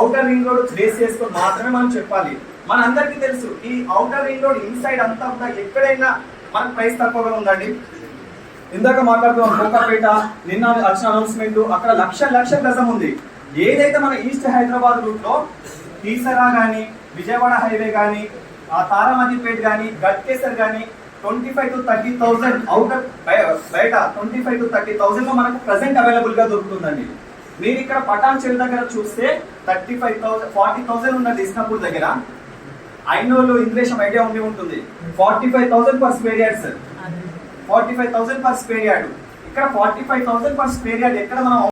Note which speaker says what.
Speaker 1: Outer ring road base చేసుకొని మాత్రమే మనం చెప్పాలి. మన అందరికీ తెలుసు ఈ ఔటర్ రింగ్ రోడ్ ఇన్సైడ్ అంతా కూడా ఎక్కడైనా మనకు ప్రైస్ తక్కువగా ఉందండి. ఇందాక మాట్లాడుతున్నాం కోకాపేట, నిన్న వచ్చిన అనౌన్స్మెంట్, అక్కడ లక్ష గజం ఉంది. ఏదైతే మన ఈస్ట్ హైదరాబాద్ రూట్ లో కీసరా గానీ, విజయవాడ హైవే గానీ, తారామతిపేట గానీ, గట్కేసర్ గానీ 25,000 to 30,000 అవుటర్ బయట 25,000 to 30,000 లో మనకు ప్రెసెంట్ అవైలబుల్ గా దొరుకుతుందండి. మీరు ఇక్కడ పటాన్ చెల్ దగ్గర చూస్తే 35,000 40,000 ఉన్నది ఇస్నాపూర్ దగ్గర. ఐనోలు ఇంగ్లీష్ ఐడియా ఉంటుంది 45,000 per square yard sir, 45,000 per square yard. ఇక్కడ 45,000 పర్ స్క్వేర్ యార్డ్ ఎక్కడ మనం